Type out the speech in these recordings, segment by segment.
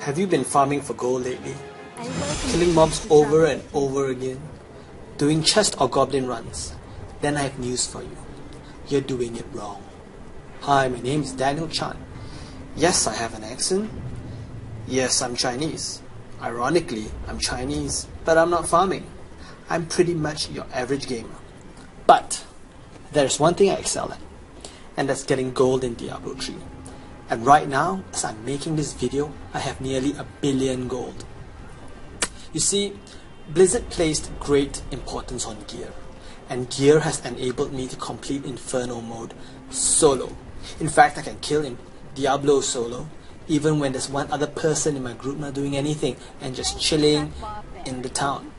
Have you been farming for gold lately? Killing mobs over and over again? Doing chest or goblin runs? Then I have news for you. You're doing it wrong. Hi, my name is Daniel Chan. Yes, I have an accent. Yes, I'm Chinese. Ironically, I'm Chinese, but I'm not farming. I'm pretty much your average gamer. But there's one thing I excel at, and that's getting gold in Diablo 3. And right now, as I'm making this video, I have nearly 1 billion gold. You see, Blizzard placed great importance on gear, and gear has enabled me to complete Inferno mode solo. In fact, I can kill in Diablo solo, even when there's one other person in my group not doing anything and just chilling in the town.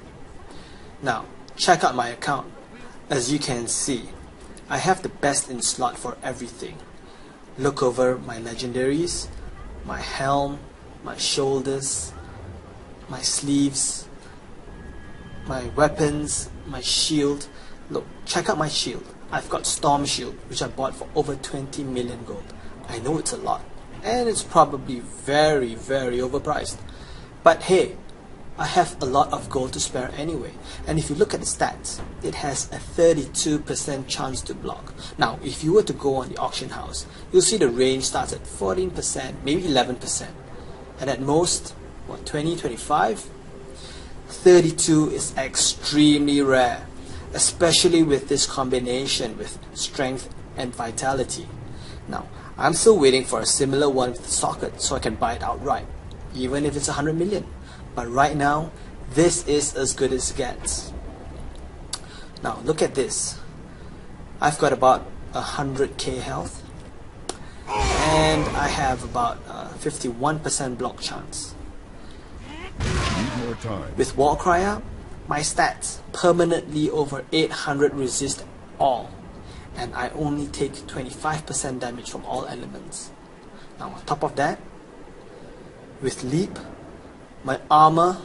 Now, check out my account. As you can see, I have the best in slot for everything. Look over my legendaries, my helm, my shoulders, my sleeves, my weapons, my shield. Look, check out my shield. I've got Storm Shield, which I bought for over 20 million gold. I know it's a lot, and it's probably very, very overpriced. But hey, I have a lot of gold to spare anyway, and if you look at the stats, it has a 32% chance to block. Now, if you were to go on the auction house, you'll see the range starts at 14%, maybe 11%, and at most, what, 20, 25? 32 is extremely rare, especially with this combination with strength and vitality. Now, I'm still waiting for a similar one with the socket so I can buy it outright, even if it's 100 million. But right now, this is as good as it gets. Now, look at this. I've got about 100k health, and I have about 51% block chance. With Warcry up, my stats permanently over 800 resist all, and I only take 25% damage from all elements. Now, on top of that, with Leap, my armor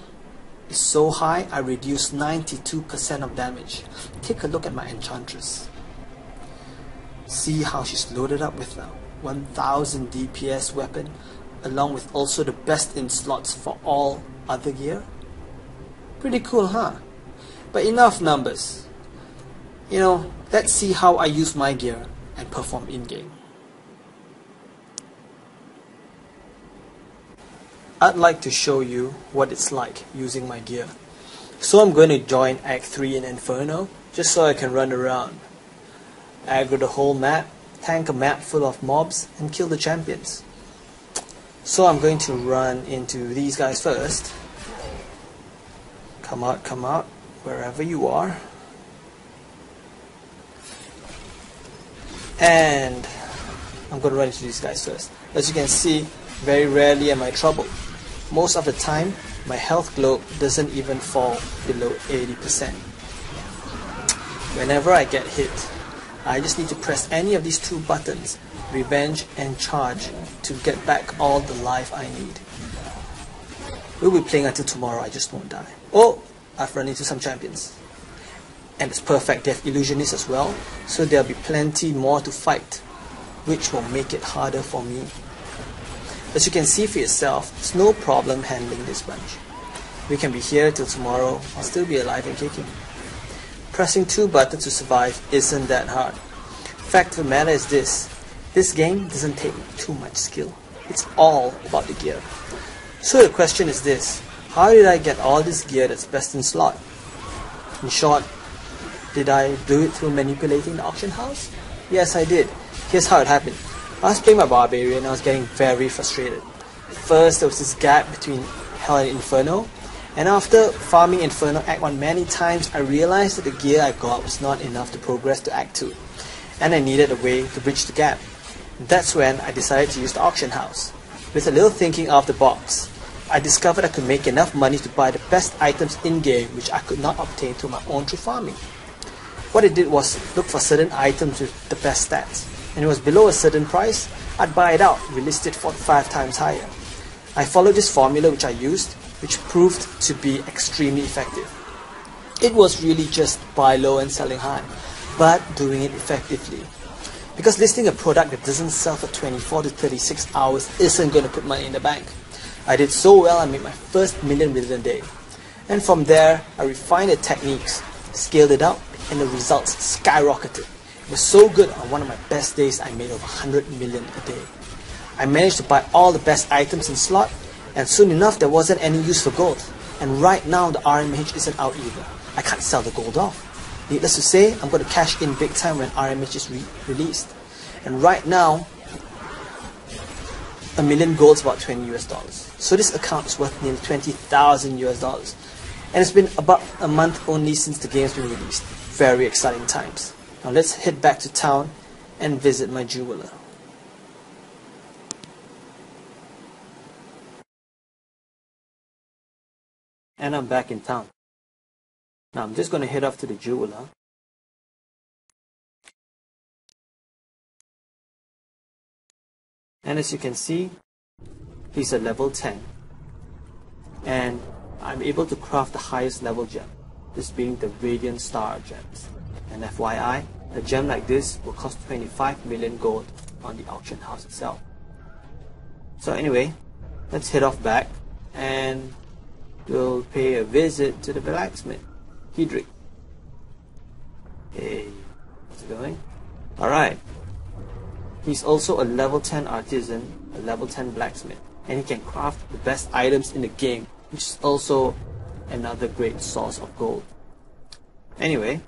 is so high I reduce 92% of damage. Take a look at my Enchantress. See how she's loaded up with a 1000 DPS weapon, along with also the best in slots for all other gear. Pretty cool, huh? But enough numbers. You know, let's see how I use my gear and perform in-game. I'd like to show you what it's like using my gear. So I'm going to join Act 3 in Inferno, just so I can run around, aggro the whole map, tank a map full of mobs, and kill the champions. So I'm going to run into these guys first. Come out, wherever you are. And I'm going to run into these guys first. As you can see, very rarely am I troubled. Most of the time, my health globe doesn't even fall below 80%. Whenever I get hit, I just need to press any of these two buttons, Revenge and Charge, to get back all the life I need. We'll be playing until tomorrow, I just won't die. Oh, I've run into some champions. And it's perfect, they have illusionists as well, so there'll be plenty more to fight, which will make it harder for me. As you can see for yourself, it's no problem handling this bunch. We can be here till tomorrow and still be alive and kicking. Pressing two buttons to survive isn't that hard. Fact of the matter is this game doesn't take too much skill. It's all about the gear. So the question is this: how did I get all this gear that's best in slot? In short, did I do it through manipulating the auction house? Yes, I did. Here's how it happened. I was playing my Barbarian and I was getting very frustrated. First, there was this gap between Hell and Inferno, and after farming Inferno Act 1 many times, I realized that the gear I got was not enough to progress to Act 2, and I needed a way to bridge the gap. That's when I decided to use the auction house. With a little thinking out of the box, I discovered I could make enough money to buy the best items in-game which I could not obtain through my own through farming. What I did was look for certain items with the best stats, and it was below a certain price, I'd buy it out, relist it for 5 times higher. I followed this formula which I used, which proved to be extremely effective. It was really just buy low and selling high, but doing it effectively. Because listing a product that doesn't sell for 24 to 36 hours isn't going to put money in the bank. I did so well, I made my first million within a day. And from there, I refined the techniques, scaled it up, and the results skyrocketed. It was so good, on one of my best days, I made over 100 million a day. I managed to buy all the best items in slot, and soon enough there wasn't any use for gold. And right now the RMH isn't out either. I can't sell the gold off. Needless to say, I'm going to cash in big time when RMH is released. And right now, a million gold is about $20 US. So this account is worth nearly 20,000 US. And it's been about a month only since the game's been released. Very exciting times. Now let's head back to town and visit my jeweler. And I'm back in town. Now I'm just going to head off to the jeweler. And as you can see, he's a level 10. And I'm able to craft the highest level gem, this being the Radiant Star gems. And FYI, a gem like this will cost 25 million gold on the auction house itself. So anyway, let's head off back and we'll pay a visit to the blacksmith, Hedrick. Hey, how's it going? Alright. He's also a level 10 artisan, a level 10 blacksmith, and he can craft the best items in the game, which is also another great source of gold. Anyway,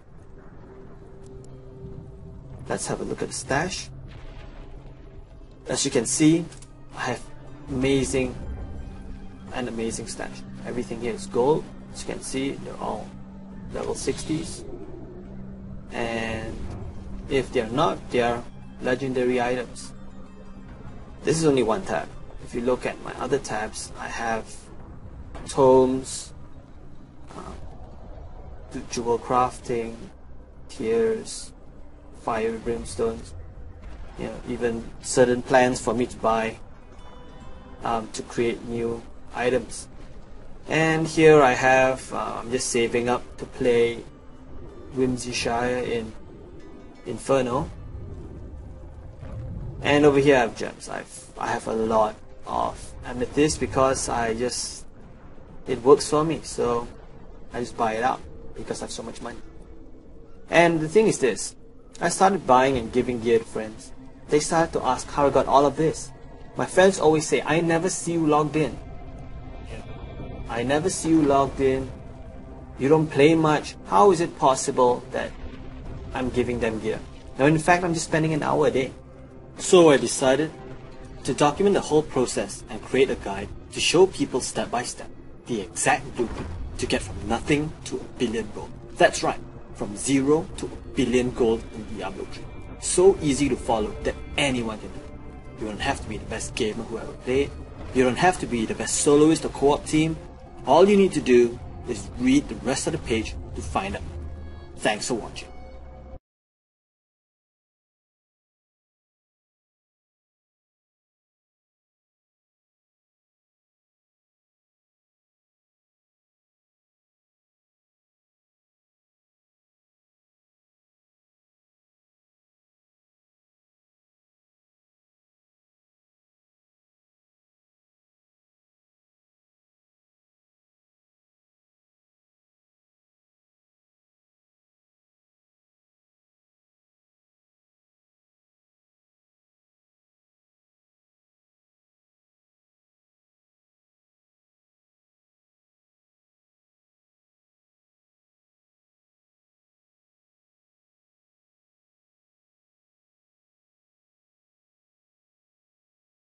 let's have a look at the stash. As you can see, I have amazing stash. Everything here is gold. As you can see, they're all level 60s, and if they're not, they're legendary items. This is only one tab. If you look at my other tabs, I have tomes, jewel crafting, tears, fire brimstones, even certain plans for me to buy to create new items. And here I have, I'm just saving up to play Whimsyshire in Inferno. And over here I have gems. I have a lot of amethyst because it works for me, so I just buy it out because I have so much money. And the thing is this, I started buying and giving gear to friends. They started to ask how I got all of this. My friends always say, I never see you logged in. I never see you logged in. You don't play much. How is it possible that I'm giving them gear? Now in fact, I'm just spending an hour a day. So I decided to document the whole process and create a guide to show people step by step the exact blueprint to get from nothing to a billion gold. That's right, from 0 to a billion gold in Diablo 3. So easy to follow that anyone can do. You don't have to be the best gamer who ever played. You don't have to be the best soloist or co-op team. All you need to do is read the rest of the page to find out. Thanks for watching.